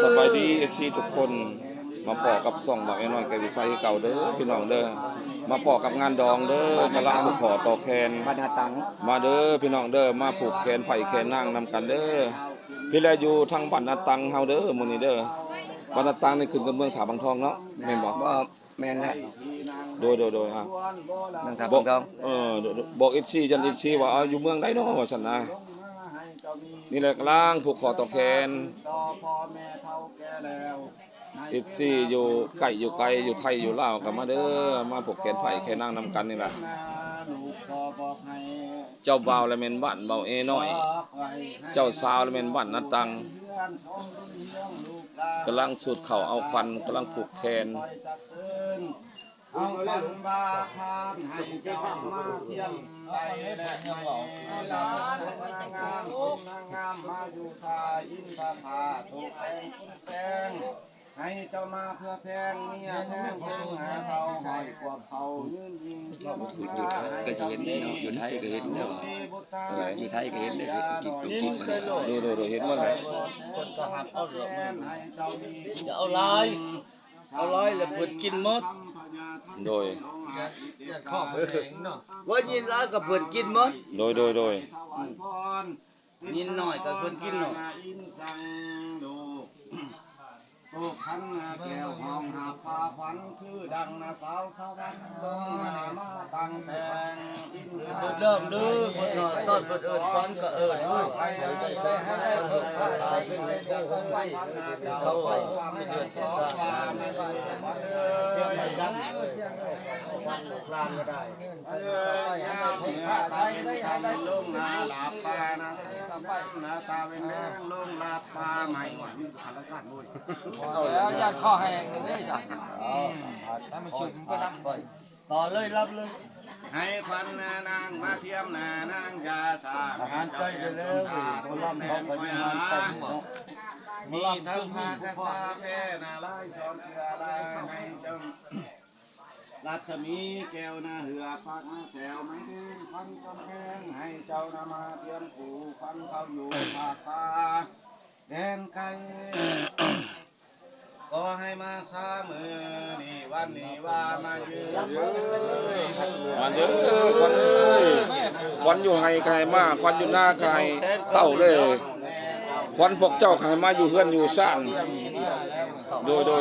สบายดีทุกคนมาพอกับส่องบอกไอ้น้อยกับวิสัยเก่าเด้อพี่น้องเด้อมาพอกับงานดองเด้อกำลังขอต่อแคนบรรทัดตังมาเด้อพี่น้องเด้อมาผูกแขนไผ่แขนนางนำกันเด้อพี่แลอยู่ทางบ้านนาตังเฮาเด้อมื้อนี้เด้อบ้านนาตังนี่ขึ้นกับเมืองถาบางทองเนาะแม่นบ่แม่นแล้วโดยฮะเมืองถาบางทองบอก FC จัน FC ว่าอยู่เมืองใดเนาะว่าซั่นนะนี่แหละกำลังผูกคอต่อแขน14อยู่ไกลอยู่ไกลอยู่ไทยอยู่ลาวก็มาเด้อมาผูกแขนไผ่แขนนางนำกันนี่ล่ะเจ้าบ่าวและแม่นบ้านเบาเอน้อยเจ้าสาวและแม่นบ้านนาตังกำลังสูดเข่าเอาควันกำลังผูกแขนเอาลังบาทานให้เจ้ามาเที่ยงไปและไม่ลางามนางงามมาอยู่ทาอินทผาถูกแป้งแป้งให้เจ้ามาเพื่อแพงเมียแพงแพงหาเขาหอยกว่าเขายืนยิงเที่ยวมาก็จะเห็นแล้วอยู่ไทยก็เห็นแล้วอยู่ไทยก็เห็นได้กินกลุ่มกินดูเห็นว่าไงคนก็หักเอาเหลือมือจะเอาลายแล้วเปิดกินหมดโดยข้อเองเนาะว่ายินร้ายก็เปิดกินหมดโดยยินหน่อยก็เปิดกินหน่อยโอ้ขันแก้วห้องหาปลาพันคือดังนะสาวสวรรค์มาตั้งแต่งเดิมดื้อคนหน่อยตอนเปิดฟันก็เขาไม่เดือดร้อนลานก็ได้ยาเนื้อตาเป็นลงนาหลับปลานะเสียนาตาเป็นแดงลงหลับปลาใหม่หวานขันละกันด้วยเอาแล้วญาติข้อแห้งกันได้จ้ะถ้ามันชุบก็ดับบ่อยต่อเลยรับเลยให้ควันนางมาเทียมนางยาสาอาหารใจกันแล้วคนละแม่คนละมีทั้งพากระซาแพ่นาลายช้อนเชือลายให้จงรัชมีแก้วนาเหือพักนาแถวไม่เดินฟันกำแพงให้เจ้านามาเทียมผูฟันเขาอยู่ภาคตาแดนไกลก็ให้มาซามือนี่วันนี้ว่ามายืนมาเด้อควันเอ้ยควันอยู่ไห้ไก่มาควันอยู่หน้าไก่เต่าเลยควันพวกเจ้าไก่มาอยู่เฮือนอยู่ซ่านโดยเด้อ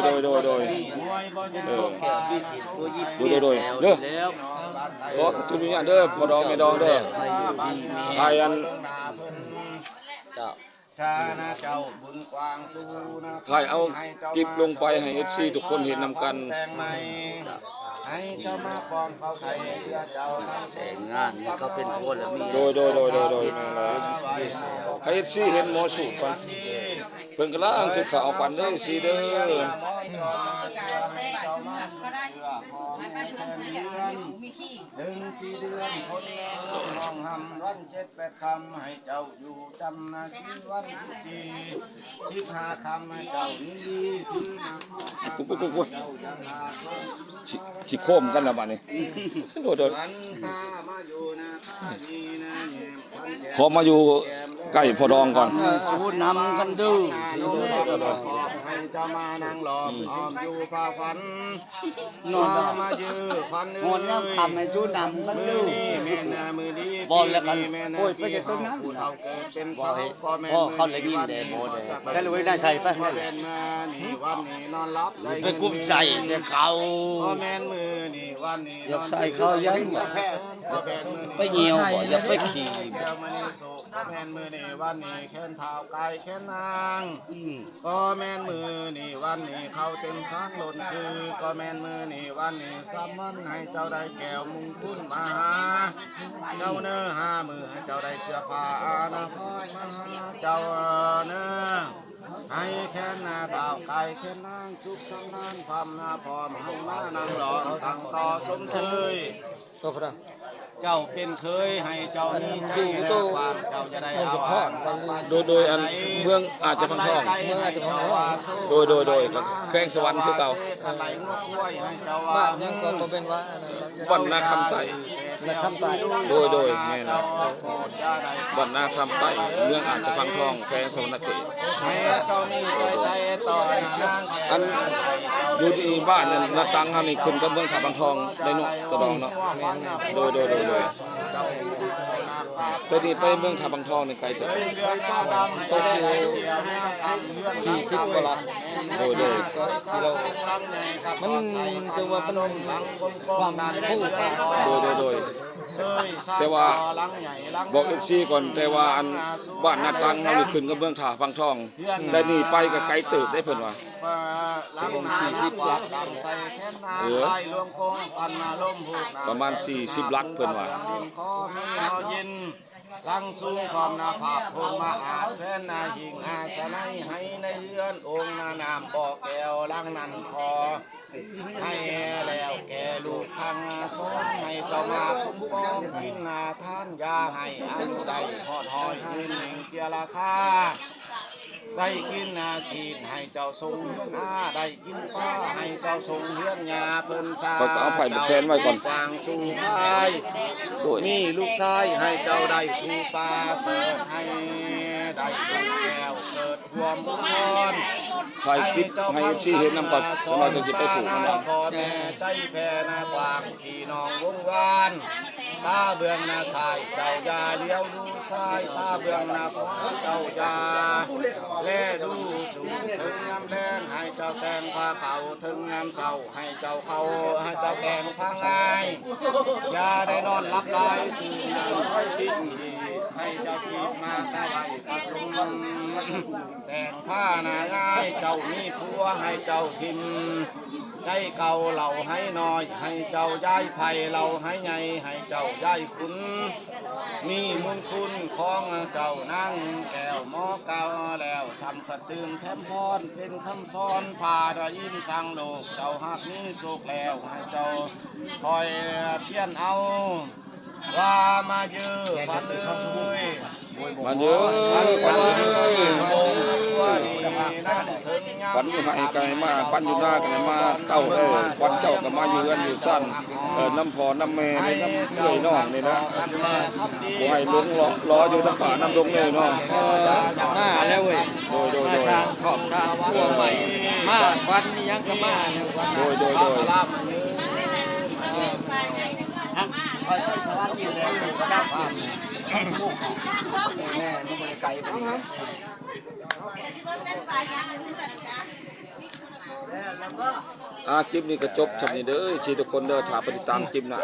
ขอทุกอย่างเด้อพอดองไม่ดองเด้อไทยอันชานะเจ้าบุญกวางสู้นะถ่ายเอากิบลงไปให้ FC ทุกคนเห็นนำกันให้เจ้ามาป้อนเขาไข่เพื่อเจ้าแต่งงานนี่ก็เป็นคนละมีโดยให้ FC เห็นหมอสูก่อนเพิ่นกำลังสุขเอาปันเด้อสิเด้อดึงที่เดือนคนมองหำวัน7-8คำให้เจ้าอยู่จำนาชีวัน15คำให้เจ้านี้ดีคือสิโคมกันแล้วบัดนี้โดยขอมาอยู่ใกล้พอดองก่อนชูนำกันดื้อให้เจ้ามานั่งหลอมอ้อมอยู่ผ้าฝันนอนมายื้อฝันงอนย่ำคำให้ชูนำกันดื้อแม่นามือดีบอลแล้วกันโอ้ยไปเสร็จต้นนั้นเขาเกิดเป็นสาวพ่อแม่เขาเลยยินเด้โบเด้แค่เลยได้ใส่ป่ะแม่นี่วันนี้นอนรับไปกุ้มใจแต่เขาพ่อแม่มือนี่วันนี้อยากใส่เขายันไปเหี่ยวบ่อยากไปขี่ก็แม่นมือนี่วันนี้แขนเท้าไก่แขนนางก็แม่นมือนี่วันนี้เขาเต็มสังหล่นคือก็แม่นมือนี่วันนี้ซ้ำมันให้เจ้าได้แก้วมุงคุณมาหาเจ้าเนื้อ5 มือให้เจ้าได้เสื้อผ้าอาณาพรมาหาเจ้าเนื้อให้แค่นาเท้าไก่แค่นางจุกสำนานพำนาพร้อมให้มานางหลอนตั้งต่อสมเชยเจ้าเป็นเคยให้เจ้านี้ใจความเจ้าจะได้เอาโดยอันเมืองอาจจะพังทองโดยแข้งสวรรค์คือเก่าบ้านยังก็เป็นว่าวันนาคำไต และคำตาย โดยแม่นะบ้านนาคำใต้เมืองอาจจะพังทองแขวงสวรรณเขต ให้เจ้านี่ใจใจต่อนางแข อันอยู่ที่บ้านนั่นนาตังเฮานี่ขึ้นกับเมืองท่าพังทองได้เนาะตะดองเนาะโดยตัวนี้ไปเมืองท่าพังทองนี่ไกลจัง เดือนก็ดำตัวเดียว40 กว่าลัก โดย กิโลมันจะว่าเป็นความผู้กัน โดยแต่ว่าบอกอีกซี่ก่อนแต่ว่าอันบ้านนาตังเฮานี่ขึ้นกับเมืองท่าพังทองแต่นี่ไปก็ไกลเติบได้เพิ่นว่า 40 ลักดำใส่แค่นาไล่รวมกงปันนาลมพูด ประมาณ40ลักเพิ่นว่า ดินคอมีเฮายินลังสูงความนาภาพพงมาอาแฟนนาหิงอาสนัยให้ในเฮือนองค์นานามบ่อแก้วลังนั้นพอให้แล้วแก่ลูกทางสอนให้เจ้ามาคุ้มครองกินนาท่านยาให้อายุได้หอดหอยยืนหนึ่งเจียราคาได้กินนาชีดให้เจ้าทรงเฮือนอาได้กินป้าให้เจ้าทรงเฮือนยาเพิ่นชา ก็เอาไผ่มาแคนไว้ก่อน วางสู่พาย โดย มีลูกชายให้เจ้าได้ครูปาเสิร์ชให้ได้ลูกแก้วเกิดความบุญพร ถ่ายคลิปให้ชี้เห็นนำก่อนสำหรับจะไปปลูกมัน พ่อแม่ใจแผ่นากวางพี่น้องวงวานตาเบื้องหน้าสายเจ้ายาเลี้ยวดูสายตาเบื้องหน้าขวาเจ้ายาแลดูจูถึงยามแดงให้เจ้าแตงผ้าเขาถึงยามเช้าให้เจ้าเขาให้เจ้าแตงผ้าง่ายอย่าได้นอนหลับไหลตื่นอย่าค่อยดิ้นให้เจ้าจีบมาได้ไว้ประชุมแต่งผ้าหนาง่ายเจ้ามีผัวให้เจ้าทิมใจเก่าเหล่าให้น้อยให้เจ้าย้ายไผ่เหล่าให้ใหญ่ให้เจ้าย้ายคุณมีมุนคุณของเจ้านั่งแก้วหมอเก่าแล้วสัมผัสตื่นแทมพรเป็นคำสอนพาดยินสั่งโลกเจ้าหักนี้โศกแล้วให้เจ้าคอยเพียนเอาว่ามาเยอะวันเลย มาเยอะควันควันอยู่ให้ไกลมาควันอยู่หน้าไกลมาเต้าควันเจ้าก็มาอยู่กันอยู่สั้นน้ำพอน้ำแม่นี่น้ำเลื่อยน้องนี่นะบ่ให้ลงรออยู่น้ำป่าน้ำดงเลยเนาะ มาแล้วเว้ย โดย มาทางขอบทางพัวใหม่มาควันนี่ยังก็มาเนี่ย แม่มันบ่ได้ไกลไปนี่ คลิปนี้ก็จบชำนี้เด้อชีทุกคนเด้อถ้าไปติดตามคลิปหน้า